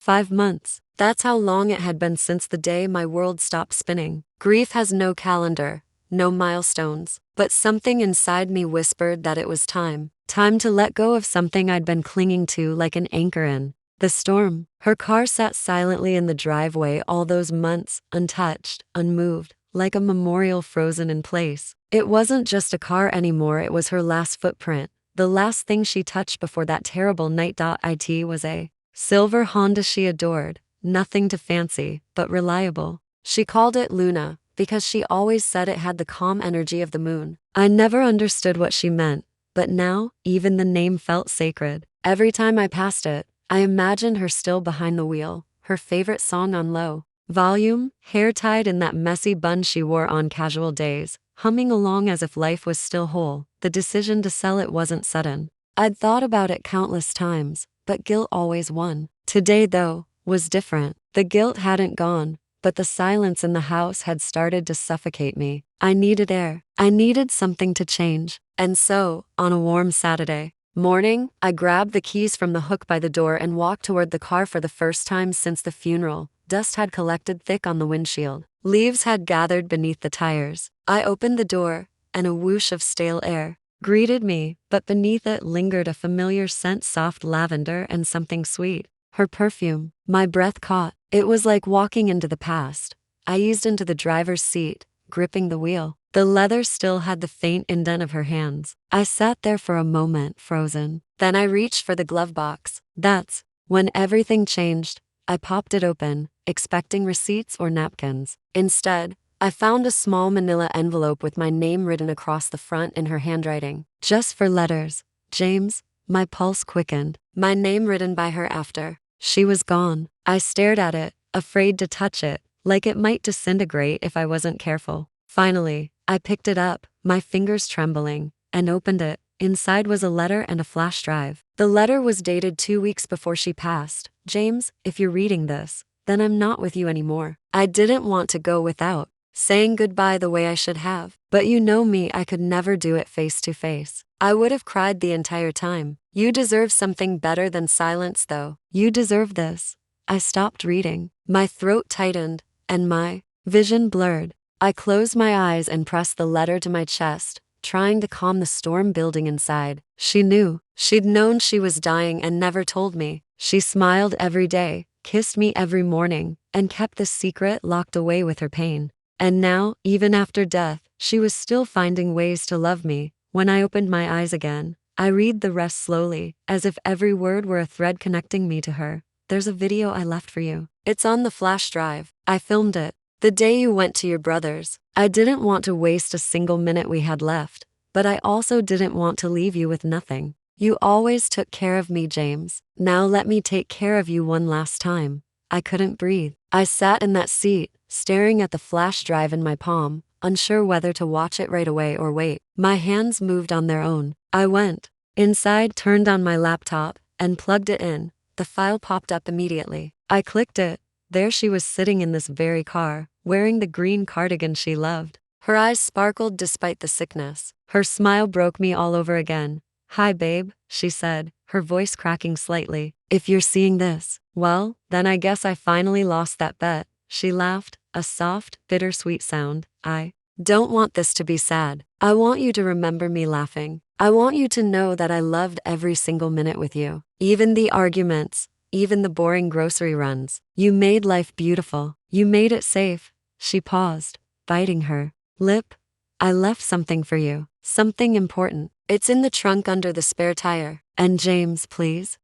5 months. That's how long it had been since the day my world stopped spinning. Grief has no calendar, no milestones, but something inside me whispered that it was time. Time to let go of something I'd been clinging to like an anchor in the storm. Her car sat silently in the driveway all those months, untouched, unmoved, like a memorial frozen in place. It wasn't just a car anymore, it was her last footprint. The last thing she touched before that terrible night. It was a silver Honda she adored, nothing too fancy, but reliable. She called it Luna, because she always said it had the calm energy of the moon. I never understood what she meant, but now, even the name felt sacred. Every time I passed it, I imagined her still behind the wheel, her favorite song on low volume, hair tied in that messy bun she wore on casual days, humming along as if life was still whole. The decision to sell it wasn't sudden. I'd thought about it countless times, but guilt always won. Today, though, was different. The guilt hadn't gone, but the silence in the house had started to suffocate me. I needed air. I needed something to change. And so, on a warm Saturday morning, I grabbed the keys from the hook by the door and walked toward the car for the first time since the funeral. Dust had collected thick on the windshield. Leaves had gathered beneath the tires. I opened the door, and a whoosh of stale air greeted me, but beneath it lingered a familiar scent, soft lavender and something sweet. Her perfume. My breath caught. It was like walking into the past. I eased into the driver's seat, gripping the wheel. The leather still had the faint indent of her hands. I sat there for a moment, frozen. Then I reached for the glove box. That's when everything changed. I popped it open, expecting receipts or napkins. Instead, I found a small manila envelope with my name written across the front in her handwriting. Just for letters. James. My pulse quickened. My name written by her after she was gone. I stared at it, afraid to touch it, like it might disintegrate if I wasn't careful. Finally, I picked it up, my fingers trembling, and opened it. Inside was a letter and a flash drive. The letter was dated 2 weeks before she passed. James, if you're reading this, then I'm not with you anymore. I didn't want to go without saying goodbye the way I should have. But you know me, I could never do it face to face. I would have cried the entire time. You deserve something better than silence, though. You deserve this. I stopped reading. My throat tightened, and my vision blurred. I closed my eyes and pressed the letter to my chest, trying to calm the storm building inside. She knew. She'd known she was dying and never told me. She smiled every day, kissed me every morning, and kept the secret locked away with her pain. And now, even after death, she was still finding ways to love me. When I opened my eyes again, I read the rest slowly, as if every word were a thread connecting me to her. There's a video I left for you. It's on the flash drive. I filmed it the day you went to your brother's. I didn't want to waste a single minute we had left, but I also didn't want to leave you with nothing. You always took care of me, James. Now let me take care of you one last time. I couldn't breathe. I sat in that seat, staring at the flash drive in my palm, unsure whether to watch it right away or wait. My hands moved on their own. I went inside, turned on my laptop, and plugged it in. The file popped up immediately. I clicked it. There she was sitting in this very car, wearing the green cardigan she loved. Her eyes sparkled despite the sickness. Her smile broke me all over again. Hi babe, she said, her voice cracking slightly. If you're seeing this, well, then I guess I finally lost that bet. She laughed, a soft, bittersweet sound. I don't want this to be sad. I want you to remember me laughing. I want you to know that I loved every single minute with you. Even the arguments, even the boring grocery runs. You made life beautiful. You made it safe. She paused, biting her lip. I left something for you. Something important. It's in the trunk under the spare tire. And James, please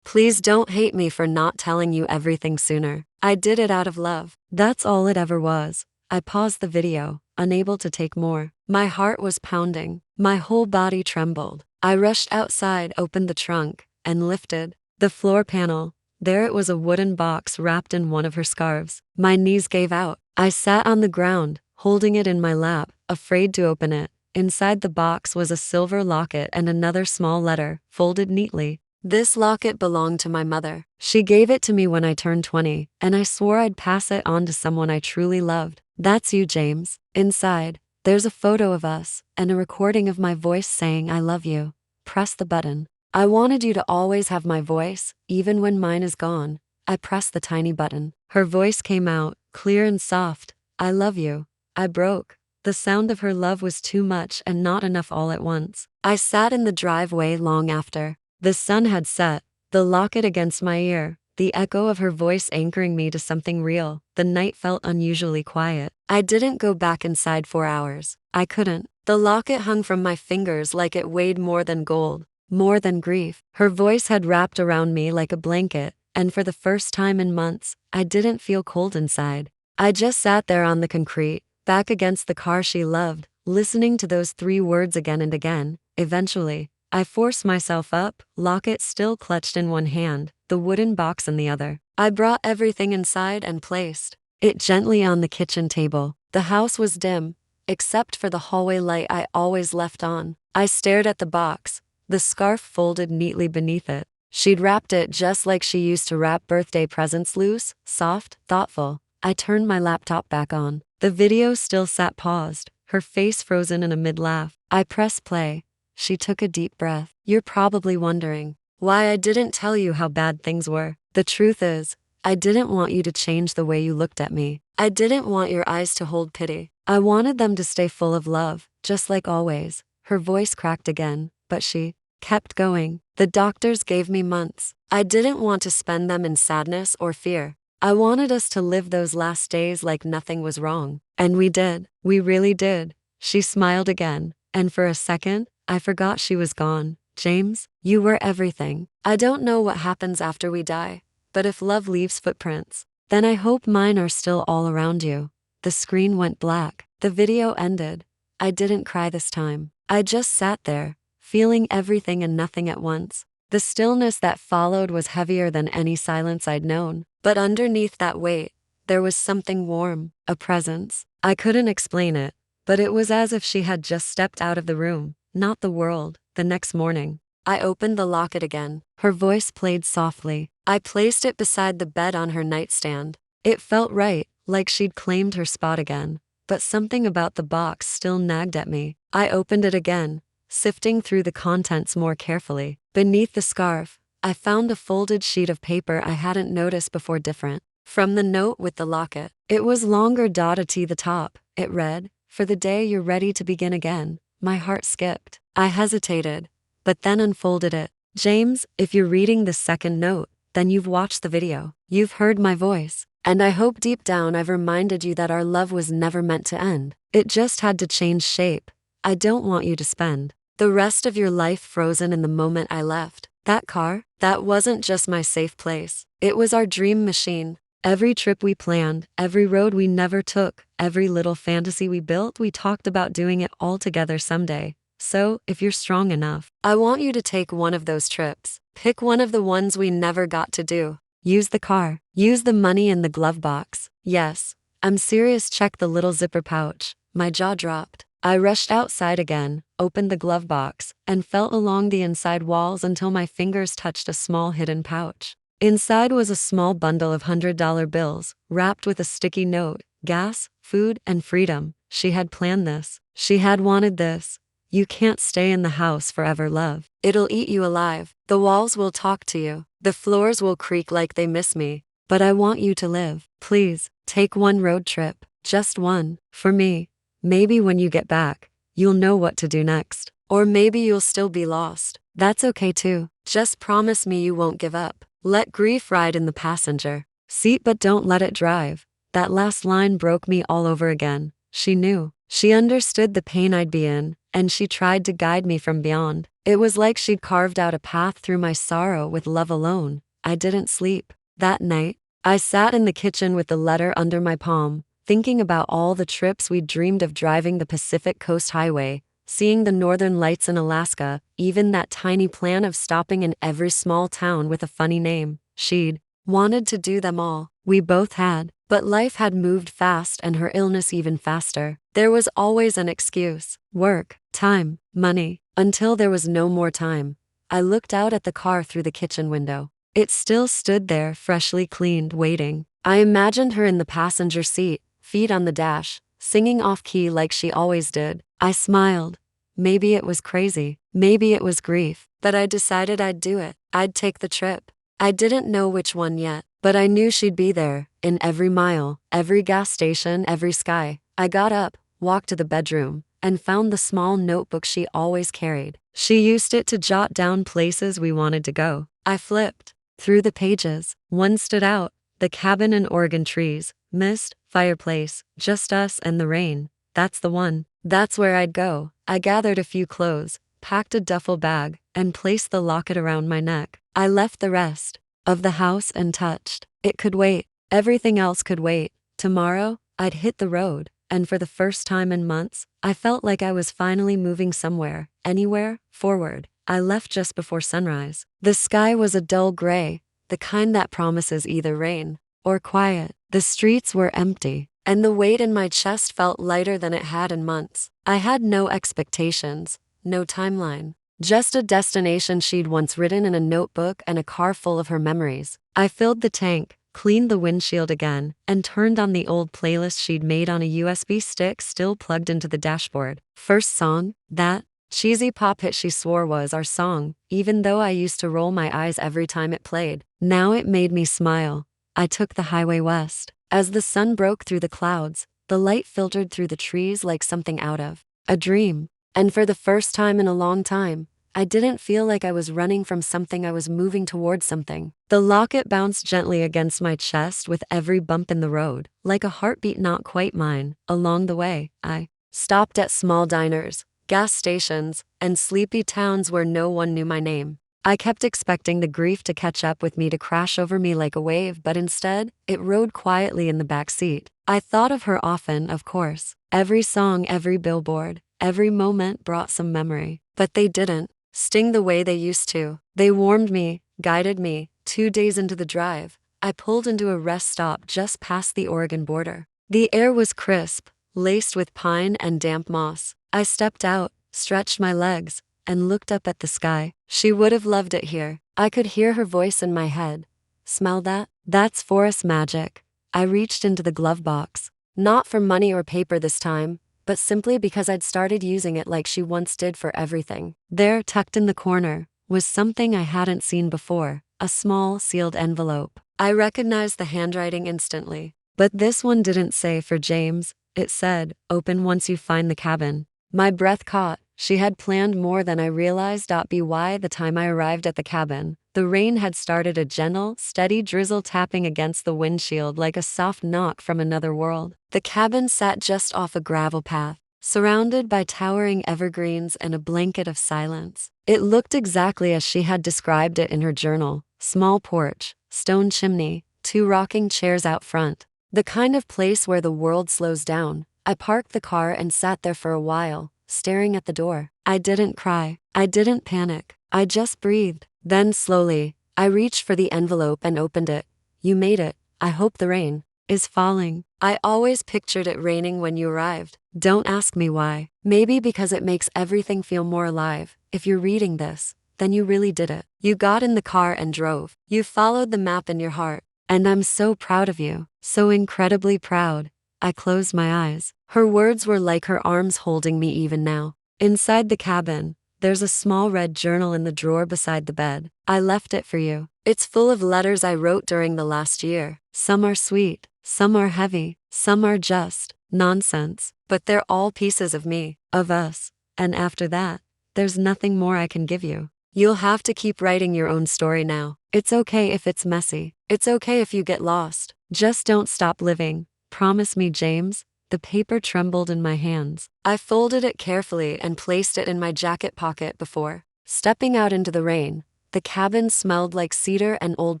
don't hate me for not telling you everything sooner. I did it out of love. That's all it ever was. I paused the video, unable to take more. My heart was pounding. My whole body trembled. I rushed outside, opened the trunk, and lifted the floor panel. There it was, a wooden box wrapped in one of her scarves. My knees gave out. I sat on the ground, holding it in my lap, afraid to open it. Inside the box was a silver locket and another small letter, folded neatly. This locket belonged to my mother. She gave it to me when I turned 20, and I swore I'd pass it on to someone I truly loved. That's you, James. Inside, there's a photo of us, and a recording of my voice saying I love you. Press the button. I wanted you to always have my voice, even when mine is gone. I pressed the tiny button. Her voice came out, clear and soft. I love you. I broke. The sound of her love was too much and not enough all at once. I sat in the driveway long after. The sun had set, the locket against my ear, the echo of her voice anchoring me to something real. The night felt unusually quiet. I didn't go back inside for hours. I couldn't. The locket hung from my fingers like it weighed more than gold, more than grief. Her voice had wrapped around me like a blanket, and for the first time in months, I didn't feel cold inside. I just sat there on the concrete, back against the car she loved, listening to those 3 words again and again. Eventually, I forced myself up, locket still clutched in one hand, the wooden box in the other. I brought everything inside and placed it gently on the kitchen table. The house was dim, except for the hallway light I always left on. I stared at the box, the scarf folded neatly beneath it. She'd wrapped it just like she used to wrap birthday presents, loose, soft, thoughtful. I turned my laptop back on. The video still sat paused, her face frozen in a mid-laugh. I pressed play. She took a deep breath. You're probably wondering why I didn't tell you how bad things were. The truth is, I didn't want you to change the way you looked at me. I didn't want your eyes to hold pity. I wanted them to stay full of love, just like always. Her voice cracked again, but she kept going. The doctors gave me months. I didn't want to spend them in sadness or fear. I wanted us to live those last days like nothing was wrong. And we did. We really did. She smiled again, and for a second, I forgot she was gone. James, you were everything. I don't know what happens after we die, but if love leaves footprints, then I hope mine are still all around you. The screen went black. The video ended. I didn't cry this time. I just sat there, feeling everything and nothing at once. The stillness that followed was heavier than any silence I'd known. But underneath that weight, there was something warm, a presence. I couldn't explain it, but it was as if she had just stepped out of the room, not the world. The next morning, I opened the locket again. Her voice played softly. I placed it beside the bed on her nightstand. It felt right, like she'd claimed her spot again. But something about the box still nagged at me. I opened it again, sifting through the contents more carefully. Beneath the scarf, I found a folded sheet of paper I hadn't noticed before, different from the note with the locket. It was longer, dotted to the top. It read, "For the day you're ready to begin again." My heart skipped. I hesitated, but then unfolded it. James, if you're reading the second note, then you've watched the video. You've heard my voice. And I hope deep down I've reminded you that our love was never meant to end. It just had to change shape. I don't want you to spend the rest of your life frozen in the moment I left. That car, that wasn't just my safe place. It was our dream machine. Every trip we planned, every road we never took, every little fantasy we built, we talked about doing it all together someday. So, if you're strong enough, I want you to take one of those trips. Pick one of the ones we never got to do. Use the car. Use the money in the glove box. Yes, I'm serious. Check the little zipper pouch. My jaw dropped. I rushed outside again, opened the glove box, and felt along the inside walls until my fingers touched a small hidden pouch. Inside was a small bundle of $100 bills, wrapped with a sticky note. Gas, food, and freedom. She had planned this. She had wanted this. You can't stay in the house forever, love. It'll eat you alive. The walls will talk to you. The floors will creak like they miss me. But I want you to live. Please, take one road trip. Just one. For me. Maybe when you get back, you'll know what to do next. Or maybe you'll still be lost. That's okay too. Just promise me you won't give up. Let grief ride in the passenger seat, but don't let it drive. That last line broke me all over again. She knew. She understood the pain I'd be in, and she tried to guide me from beyond. It was like she'd carved out a path through my sorrow with love alone. I didn't sleep. That night, I sat in the kitchen with the letter under my palm, thinking about all the trips we'd dreamed of, driving the Pacific Coast Highway, seeing the northern lights in Alaska, even that tiny plan of stopping in every small town with a funny name. She'd wanted to do them all. We both had. But life had moved fast, and her illness even faster. There was always an excuse. Work, time, money. Until there was no more time. I looked out at the car through the kitchen window. It still stood there, freshly cleaned, waiting. I imagined her in the passenger seat, feet on the dash, singing off-key like she always did. I smiled. Maybe it was crazy. Maybe it was grief. But I decided I'd do it. I'd take the trip. I didn't know which one yet. But I knew she'd be there, in every mile, every gas station, every sky. I got up, walked to the bedroom, and found the small notebook she always carried. She used it to jot down places we wanted to go. I flipped through the pages. One stood out: the cabin and Oregon trees, mist, fireplace, just us and the rain. That's the one. That's where I'd go. I gathered a few clothes, packed a duffel bag, and placed the locket around my neck. I left the rest of the house untouched. It could wait. Everything else could wait. Tomorrow, I'd hit the road. And for the first time in months, I felt like I was finally moving somewhere, anywhere, forward. I left just before sunrise. The sky was a dull gray, the kind that promises either rain or quiet. The streets were empty, and the weight in my chest felt lighter than it had in months. I had no expectations, no timeline, just a destination she'd once written in a notebook and a car full of her memories. I filled the tank, cleaned the windshield again, and turned on the old playlist she'd made on a USB stick still plugged into the dashboard. First song, that cheesy pop hit she swore was our song, even though I used to roll my eyes every time it played. Now it made me smile. I took the highway west. As the sun broke through the clouds, the light filtered through the trees like something out of a dream. And for the first time in a long time, I didn't feel like I was running from something. I was moving towards something. The locket bounced gently against my chest with every bump in the road, like a heartbeat not quite mine. Along the way, I stopped at small diners, gas stations, and sleepy towns where no one knew my name. I kept expecting the grief to catch up with me, to crash over me like a wave, but instead, it rode quietly in the back seat. I thought of her often, of course. Every song, every billboard, every moment brought some memory. But they didn't sting the way they used to. They warmed me, guided me. 2 days into the drive, I pulled into a rest stop just past the Oregon border. The air was crisp, laced with pine and damp moss. I stepped out, stretched my legs, and looked up at the sky. She would have loved it here. I could hear her voice in my head. Smell that? That's forest magic. I reached into the glove box. Not for money or paper this time, but simply because I'd started using it like she once did for everything. There, tucked in the corner, was something I hadn't seen before: a small, sealed envelope. I recognized the handwriting instantly. But this one didn't say "for James." It said, "Open once you find the cabin." My breath caught. She had planned more than I realized. By the time I arrived at the cabin, the rain had started, a gentle, steady drizzle tapping against the windshield like a soft knock from another world. The cabin sat just off a gravel path, surrounded by towering evergreens and a blanket of silence. It looked exactly as she had described it in her journal: small porch, stone chimney, 2 rocking chairs out front. The kind of place where the world slows down. I parked the car and sat there for a while, staring at the door. I didn't cry. I didn't panic. I just breathed. Then slowly, I reached for the envelope and opened it. "You made it. I hope the rain is falling." I always pictured it raining when you arrived. Don't ask me why. Maybe because it makes everything feel more alive. If you're reading this, then you really did it. You got in the car and drove. You followed the map in your heart. And I'm so proud of you. So incredibly proud. I closed my eyes. Her words were like her arms holding me even now. Inside the cabin, there's a small red journal in the drawer beside the bed. I left it for you. It's full of letters I wrote during the last year. Some are sweet, some are heavy, some are just nonsense. But they're all pieces of me, of us. And after that, there's nothing more I can give you. You'll have to keep writing your own story now. It's okay if it's messy. It's okay if you get lost. Just don't stop living. Promise me, James. The paper trembled in my hands. I folded it carefully and placed it in my jacket pocket before stepping out into the rain. The cabin smelled like cedar and old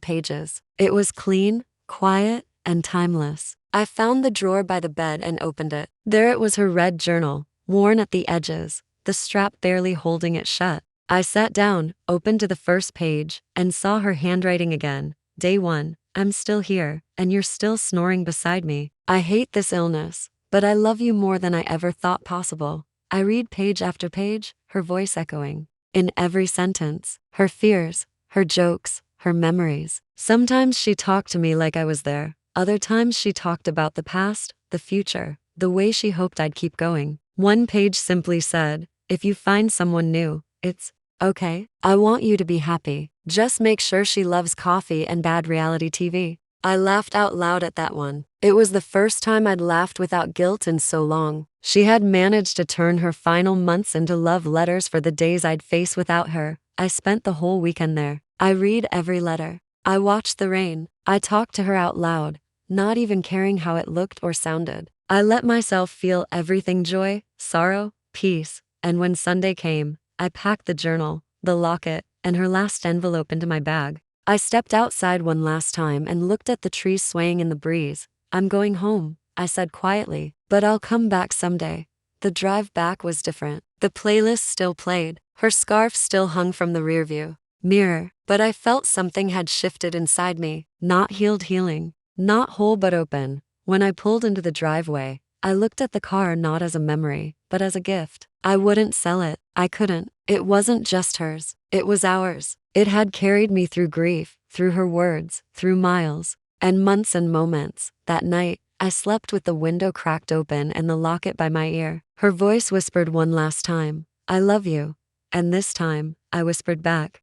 pages. It was clean, quiet, and timeless. I found the drawer by the bed and opened it. There it was, her red journal, worn at the edges, the strap barely holding it shut. I sat down, opened to the first page, and saw her handwriting again. Day 1. I'm still here, and you're still snoring beside me. I hate this illness, but I love you more than I ever thought possible. I read page after page, her voice echoing in every sentence. Her fears, her jokes, her memories. Sometimes she talked to me like I was there. Other times she talked about the past, the future, the way she hoped I'd keep going. One page simply said, "If you find someone new, it's okay. I want you to be happy. Just make sure she loves coffee and bad reality TV." I laughed out loud at that one. It was the first time I'd laughed without guilt in so long. She had managed to turn her final months into love letters for the days I'd face without her. I spent the whole weekend there. I read every letter. I watched the rain. I talked to her out loud, not even caring how it looked or sounded. I let myself feel everything: joy, sorrow, peace. And when Sunday came, I packed the journal, the locket, and her last envelope into my bag. I stepped outside one last time and looked at the trees swaying in the breeze. I'm going home, I said quietly, but I'll come back someday. The drive back was different. The playlist still played. Her scarf still hung from the rearview mirror, but I felt something had shifted inside me. Not healed healing, not whole but open. When I pulled into the driveway, I looked at the car not as a memory, but as a gift. I wouldn't sell it. I couldn't. It wasn't just hers. It was ours. It had carried me through grief, through her words, through miles, and months and moments. That night, I slept with the window cracked open and the locket by my ear. Her voice whispered one last time, "I love you." And this time, I whispered back,